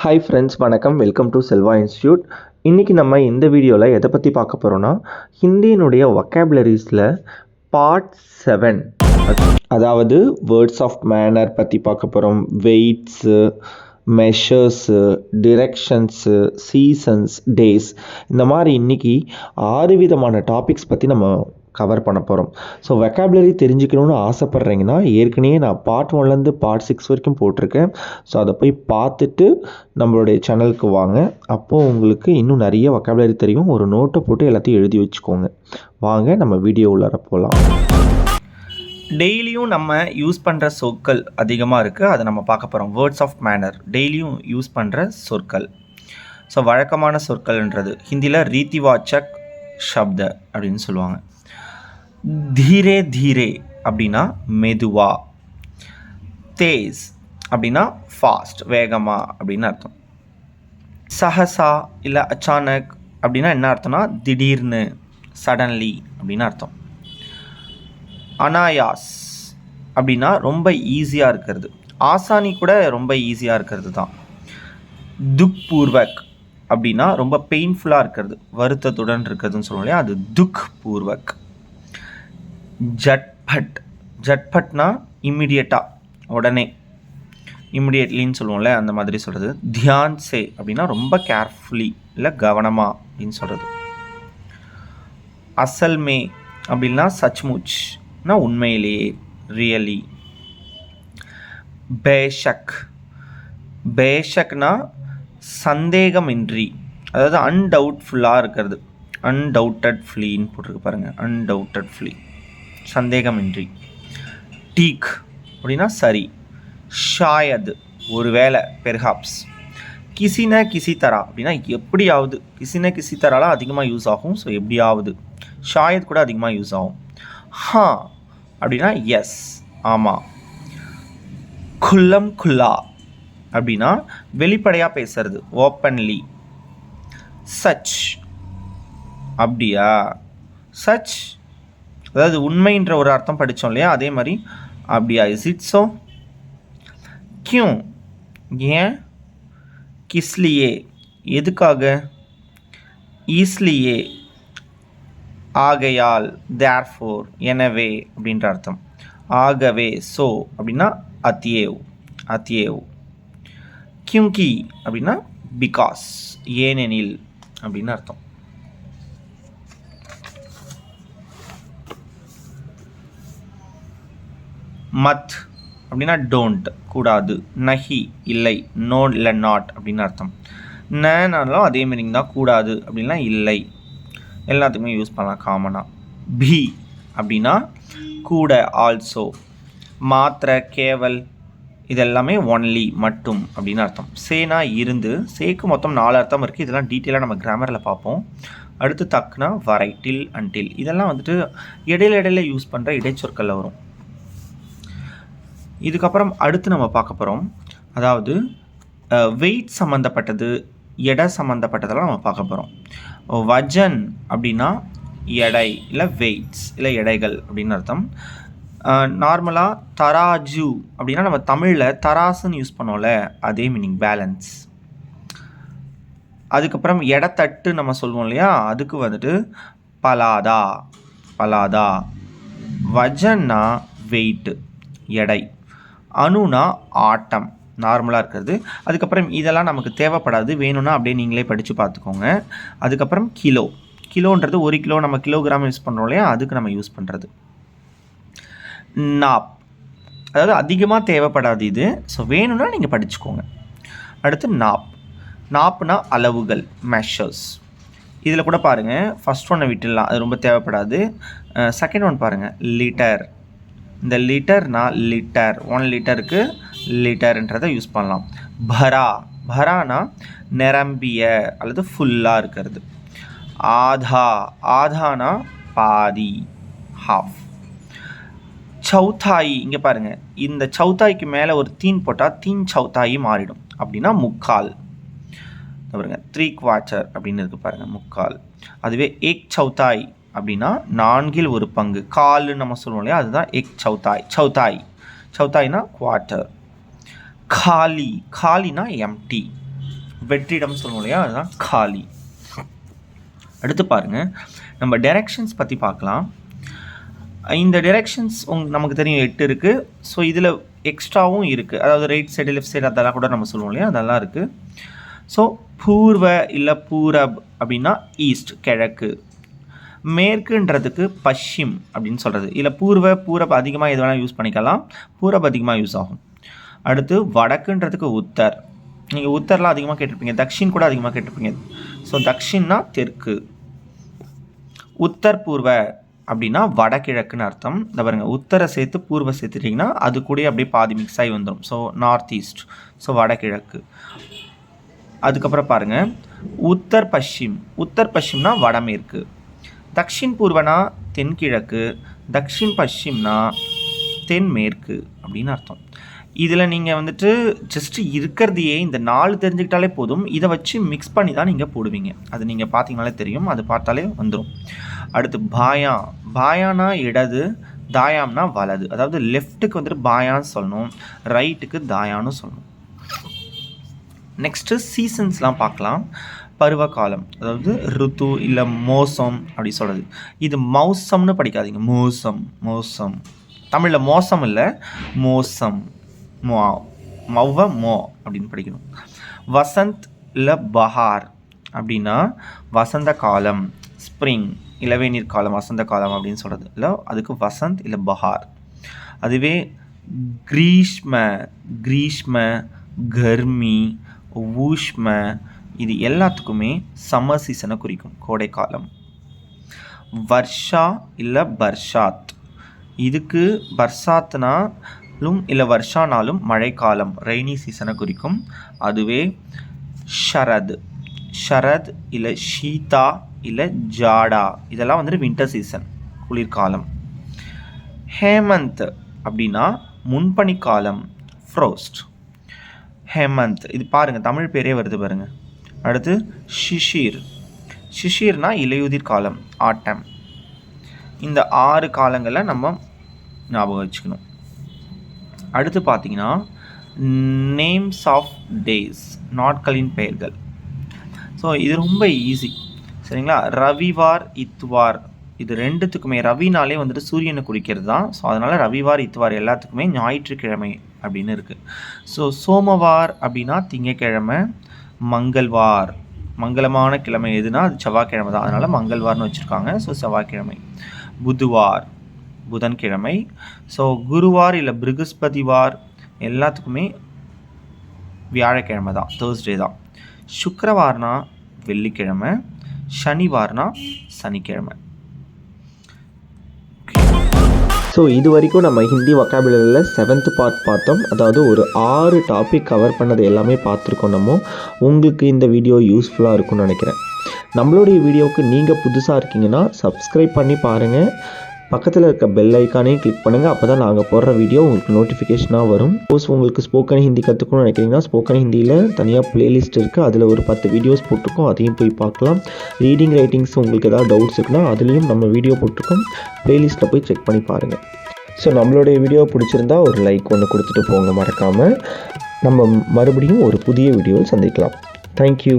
Hi friends, வணக்கம். Welcome to Selva institute. இன்றைக்கி நம்ம இந்த வீடியோவில் எதை பற்றி பார்க்க போகிறோன்னா, ஹிந்தியினுடைய வொக்காபுலரிஸில் பார்ட் 7, அதாவது வேர்ட்ஸ் ஆஃப் மேனர் பற்றி பார்க்க போகிறோம். வெயிட்ஸு, மெஷர்ஸு, டிரெக்ஷன்ஸு, சீசன்ஸ், டேஸ், இந்த மாதிரி இன்றைக்கி 6 விதமான டாபிக்ஸ் பற்றி நம்ம கவர் பண்ண போகிறோம். ஸோ வெக்காபுலரி தெரிஞ்சுக்கணுன்னு ஆசைப்பட்றீங்கன்னா, ஏற்கனவே நான் பார்ட் 1லேருந்து பார்ட் 6 வரைக்கும் போட்டிருக்கேன். ஸோ அதை போய் பார்த்துட்டு நம்மளுடைய சேனலுக்கு வாங்க. அப்போது உங்களுக்கு இன்னும் நிறைய வெக்காபுலரி தெரியும். ஒரு நோட்டை போட்டு எல்லாத்தையும் எழுதி வச்சுக்கோங்க. வாங்க நம்ம வீடியோ உள்ளார போகலாம். டெய்லியும் நம்ம யூஸ் பண்ணுற சொற்கள் அதிகமாக இருக்குது. அதை நம்ம பார்க்க போகிறோம். வேர்ட்ஸ் ஆஃப் மேனர், டெய்லியும் யூஸ் பண்ணுற சொற்கள். ஸோ வழக்கமான சொற்கள்ன்றது ஹிந்தியில் ரீதிவாச்சக் ஷப்த அப்படின்னு சொல்லுவாங்க. தீரே தீரே அப்படின்னா மெதுவா, தேஸ் அப்படின்னா ஃபாஸ்ட், வேகமா அப்படின்னு அர்த்தம். சஹசா இல்லை அச்சானக் அப்படின்னா என்ன அர்த்தம்னா திடீர்னு, சடன்லி அப்படின்னு அர்த்தம். அனாயாஸ் அப்படின்னா ரொம்ப ஈஸியாக இருக்கிறது. ஆசானி கூட ரொம்ப ஈஸியாக இருக்கிறது தான். துக் பூர்வக் அப்படின்னா ரொம்ப பெயின்ஃபுல்லாக இருக்கிறது, வருத்தத்துடன் இருக்கிறதுன்னு சொல்லுவோம் இல்லையா, அது துக் பூர்வக். ஜட்பட், ஜட்பட்னா இம்மிடியட்டாக, உடனே, இம்மிடியட்லின்னு சொல்லுவோம்ல, அந்த மாதிரி சொல்கிறது. தியான் சே அப்படின்னா ரொம்ப கேர்ஃபுல்லி இல்லை கவனமாக அப்படின்னு சொல்கிறது. அசல் மே அப்படின்னா சச்முச்னா உண்மையிலேயே, ரியலி. பேஷக், பேஷக்னா சந்தேகமின்றி, அதாவது அன்டவுட்ஃபுல்லாக இருக்கிறது. அன்டவுட்டட்ஃபுல்லின்னு போட்டிருக்கு பாருங்கள், அன்டவுட்டட்ஃபுல்லி, சந்தேகமின்றி. டீக் அப்படின்னா சரி. ஷாயத் ஒருவேளை, பெர்ஹாப்ஸ். கிசின கிசி தரா அப்படின்னா எப்படியாவது, கிசின கிசி தராலாம் அதிகமாக யூஸ் ஆகும். ஸோ எப்படியாவது. ஷாயத் கூட அதிகமாக யூஸ் ஆகும். ஹா அப்படின்னா எஸ், ஆமாம். குல்லம் குல்லா அப்படின்னா வெளிப்படையாக பேசுறது, ஓப்பன்லி. சச் அப்படியா, சச் அதாவது உண்மைன்ற ஒரு அர்த்தம் படித்தோம் இல்லையா, அதே மாதிரி அப்படியா, இஸ் இட் ஸோ. கியூ ஏன், கிஸ்லியே எதுக்காக, ஈஸ்லியே ஆகையால், தேர்ஃபோர் எனவே அப்படின்ற அர்த்தம். ஆகவே, ஸோ அப்படின்னா அத்தியேவ், அத்தியேவ். கியூங்கி அப்படின்னா பிகாஸ், ஏனெனில் அப்படின்னு அர்த்தம். மத் அப்படின்னா டோன்ட், கூடாது. நஹி இல்லை, நோ இல்லை நாட் அப்படின்னு அர்த்தம். நாலும் அதே மீனிங் தான், கூடாது அப்படின்னா இல்லை, எல்லாத்துக்குமே யூஸ் பண்ணலாம் காமனாக. பி அப்படின்னா கூட, ஆல்சோ. மாத்திரை, கேவல், இதெல்லாமே ஒன்லி, மட்டும் அப்படின்னு அர்த்தம். சேனா இருந்து, சேக்கு மொத்தம் 4 அர்த்தம் இருக்குது. இதெல்லாம் டீட்டெயிலாக நம்ம கிராமரில் பார்ப்போம். அடுத்து தக்னா வரை, டில், அன்டில், இதெல்லாம் வந்துட்டு இடையில யூஸ் பண்ணுற இடைச்சொற்களில் வரும். இதுக்கப்புறம் அடுத்து நம்ம பார்க்க போகிறோம், அதாவது வெயிட் சம்மந்தப்பட்டது, எடை சம்மந்தப்பட்டதெல்லாம் நம்ம பார்க்க போகிறோம். வஜன் அப்படின்னா எடை இல்லை வெயிட்ஸ் இல்லை எடைகள் அப்படின்னு அர்த்தம். நார்மலாக தராஜு அப்படின்னா நம்ம தமிழில் தராசுன்னு யூஸ் பண்ணோம்ல, அதே மீனிங், பேலன்ஸ். அதுக்கப்புறம் எடைத்தட்டு நம்ம சொல்லுவோம் இல்லையா, அதுக்கு வந்துட்டு பலாதா, பலாதா. வஜன்னா வெயிட்டு, எடை. அணுனா ஆட்டம், நார்மலாக இருக்கிறது. அதுக்கப்புறம் இதெல்லாம் நமக்கு தேவைப்படாது, வேணும்னா அப்படியே நீங்களே படித்து பார்த்துக்கோங்க. அதுக்கப்புறம் கிலோ, கிலோன்றது 1 கிலோ நம்ம கிலோகிராம் யூஸ் பண்ணுறோம் இல்லையா, அதுக்கு நம்ம யூஸ் பண்ணுறது. நாப், அதாவது அதிகமாக தேவைப்படாது இது, ஸோ வேணும்னா நீங்கள் படிச்சுக்கோங்க. அடுத்து நாப், நாப்னா அளவுகள், மெஷர்ஸ். இதில் கூட பாருங்கள், ஃபஸ்ட் ஒன்னை விட்டுடலாம், அது ரொம்ப தேவைப்படாது. செகண்ட் ஒன் பாருங்கள், லிட்டர். இந்த லிட்டர்னா லிட்டர், 1 லிட்டருக்கு லிட்டர்ன்றதை யூஸ் பண்ணலாம். பரா, பரானா நிரம்பிய அல்லது ஃபுல்லாக இருக்கிறது. ஆதா, ஆதானா பாதி, ஹாஃப். சௌத்தாயி, இங்கே பாருங்கள், இந்த சௌத்தாய்க்கு மேலே ஒரு தீன் போட்டால் தீன் சௌத்தாயி மாறிடும், அப்படின்னா முக்கால். பாருங்க, 3/4 அப்படின்னு இருக்குது பாருங்கள், முக்கால். அதுவே ஏக் சௌத்தாய் அப்படின்னா 4/4 பங்கு, கால்னு நம்ம சொல்லுவோம் இல்லையா, அதுதான் ஏக் சௌத்தாய். சௌத்தாய்னா குவார்ட்டர். காலி, காலினா எம்டி, வெற்றிடம் சொல்லுவோம் இல்லையா, அதுதான் காலி. அடுத்து பாருங்கள், நம்ம டைரக்ஷன்ஸ் பற்றி பார்க்கலாம். இந்த டைரக்ஷன்ஸ் நமக்கு தெரியும் 8 இருக்குது. ஸோ இதில் எக்ஸ்ட்ராவும் இருக்குது, அதாவது ரைட் சைடு லெஃப்ட் சைடு அதெல்லாம் கூட நம்ம சொல்லுவோம் இல்லையா, அதெல்லாம் இருக்குது. ஸோ பூர்வ இல்லை பூரப் அப்படின்னா ஈஸ்ட் கிழக்கு, மேற்குன்றதுக்கு பஷ்சிம் அப்படின்னு சொல்கிறது. இல்லை பூரப் அதிகமாக எது வேணால் யூஸ் பண்ணிக்கலாம், பூரப் அதிகமாக யூஸ் ஆகும். அடுத்து வடக்குன்றதுக்கு உத்தர், நீங்கள் உத்தர்லாம் அதிகமாக கேட்டிருப்பீங்க, தக்ஷின் கூட அதிகமாக கேட்டிருப்பீங்க. ஸோ தக்ஷின்னா தெற்கு, உத்தர் பூர்வ அப்படின்னா வடகிழக்குன்னு அர்த்தம். இந்த பாருங்க, உத்தரை சேர்த்து பூர்வ சேர்த்துட்டிங்கன்னா அது கூட அப்படியே பாதி மிக்ஸ் ஆகி வந்துடும். ஸோ நார்த் ஈஸ்ட், ஸோ வடகிழக்கு. அதுக்கப்புறம் பாருங்கள், உத்தர் பஷ்சிம்னா வடமேற்கு, தக்ஷின் பூர்வனா தென்கிழக்கு, தக்ஷின் பஷ்சிம்னா தென்மேற்கு அப்படின்னு அர்த்தம். இதில் நீங்கள் வந்துட்டு ஜஸ்ட்டு இருக்கிறதையே இந்த 4 தெரிஞ்சுக்கிட்டாலே போதும். இதை வச்சு மிக்ஸ் பண்ணி தான் நீங்கள் போடுவீங்க. அது நீங்கள் பார்த்தீங்கனாலே தெரியும், அது பார்த்தாலே வந்துடும். அடுத்து பாயானா இடது, தாயாம்னா வலது. அதாவது லெஃப்ட்டுக்கு வந்துட்டு பாயான்னு சொல்லணும், ரைட்டுக்கு தாயான்னு சொல்லணும். நெக்ஸ்ட்டு சீசன்ஸ்லாம் பார்க்கலாம். பருவகாலம், அதாவது ருத்து இல்லை மோசம் அப்படி சொல்கிறது. இது மௌசம்னு படிக்காதீங்க, மோசம். தமிழில் மோசம் இல்லை, மோசம், மௌவ மோ அப்படின்னு படிக்கணும். வசந்த் இல்லை பஹார் அப்படின்னா வசந்த காலம், ஸ்ப்ரிங் இளவேநீர் காலம், வசந்த காலம் அப்படின்னு சொல்கிறது இல்லை, அதுக்கு வசந்த் இல்லை பஹார். அதுவே கிரீஷ்ம, கர்மி, ஊஷ்ம இது எல்லாத்துக்குமே சம்மர் சீசனை குறிக்கும், கோடைக்காலம். வர்ஷா இல்லை பர்ஷாத், இதுக்கு பர்சாத்னாலும் இல்லை வர்ஷானாலும் மழைக்காலம், ரெய்னி சீசனை குறிக்கும். அதுவே ஷரத் இல்லை ஷீதா இல்லை ஜாடா இதெல்லாம் வந்துட்டு வின்டர் சீசன், குளிர்காலம். ஹேமந்த் அப்படின்னா முன்பனிக்காலம், ஃப்ரோஸ்ட். ஹேமந்த் இது பாருங்கள், தமிழ் பேரே வருது பாருங்கள். அடுத்து ஷிஷிர்னா இலையுதிர் காலம், ஆட்டம். இந்த 6 காலங்களை நம்ம ஞாபகம் வச்சுக்கணும். அடுத்து பார்த்தீங்கன்னா நேம்ஸ் ஆஃப் டேஸ், நாட்களின் பெயர்கள். ஸோ இது ரொம்ப ஈஸி, சரிங்களா. ரவிவார், இத்வார் இது ரெண்டுத்துக்குமே, ரவினாலே வந்துட்டு சூரியனை குறிக்கிறது தான். ஸோ அதனால் ரவிவார், இத்வார் எல்லாத்துக்குமே ஞாயிற்றுக்கிழமை அப்படின்னு இருக்குது. ஸோ சோமவார் அப்படின்னா திங்கக்கிழமை, மங்கள்வார் மங்களமான கிழமை எதுனா அது செவ்வாய்க்கிழமை தான், அதனால் மங்கள்வார்னு வச்சுருக்காங்க. ஸோ செவ்வாய்க்கிழமை. புதுவார் புதன்கிழமை. ஸோ குருவார் இல்லை பிருகஸ்பதிவார் எல்லாத்துக்குமே வியாழக்கிழமை தான், தேர்ஸ்டே தான். சுக்கிரவார்னா வெள்ளிக்கிழமை, சனிவார்னா சனிக்கிழமை. ஸோ இது வரைக்கும் நம்ம ஹிந்தி வொக்காபுலரியில் 7th பார்ட் பார்த்தோம். அதாவது ஒரு 6 டாபிக் கவர் பண்ணது எல்லாமே பார்த்துருக்கோம். நம்ம உங்களுக்கு இந்த வீடியோ யூஸ்ஃபுல்லாக இருக்கும்னு நினைக்கிறேன். நம்மளுடைய வீடியோவுக்கு நீங்கள் புதுசாக இருக்கீங்கன்னா சப்ஸ்கிரைப் பண்ணி பாருங்கள், பக்கத்தில் இருக்க பெல் ஐக்கானையும் கிளிக் பண்ணுங்கள். அப்போ தான் நாங்கள் போடுற வீடியோ உங்களுக்கு நோட்டிஃபிகேஷனாக வரும். சப்போஸ் உங்களுக்கு ஸ்போக்கன் ஹிந்தி கற்றுக்கணும்னு நினைக்கிறீங்கன்னா ஸ்போக்கன் ஹிந்தியில் தனியாக ப்ளேலிஸ்ட் இருக்குது, அதில் ஒரு 10 வீடியோஸ் போட்டிருக்கோம், அதையும் போய் பார்க்கலாம். ரீடிங் ரைட்டிங்ஸ் உங்களுக்கு ஏதாவது டவுட்ஸ் இருக்குன்னா அதுலேயும் நம்ம வீடியோ போட்டிருக்கோம், ப்ளேலிஸ்ட்டில் போய் செக் பண்ணி பாருங்கள். ஸோ நம்மளுடைய வீடியோ பிடிச்சிருந்தா ஒரு லைக் ஒன்று கொடுத்துட்டு போங்க மறக்காமல். நம்ம மறுபடியும் ஒரு புதிய வீடியோவில் சந்திக்கலாம். தேங்க்யூ.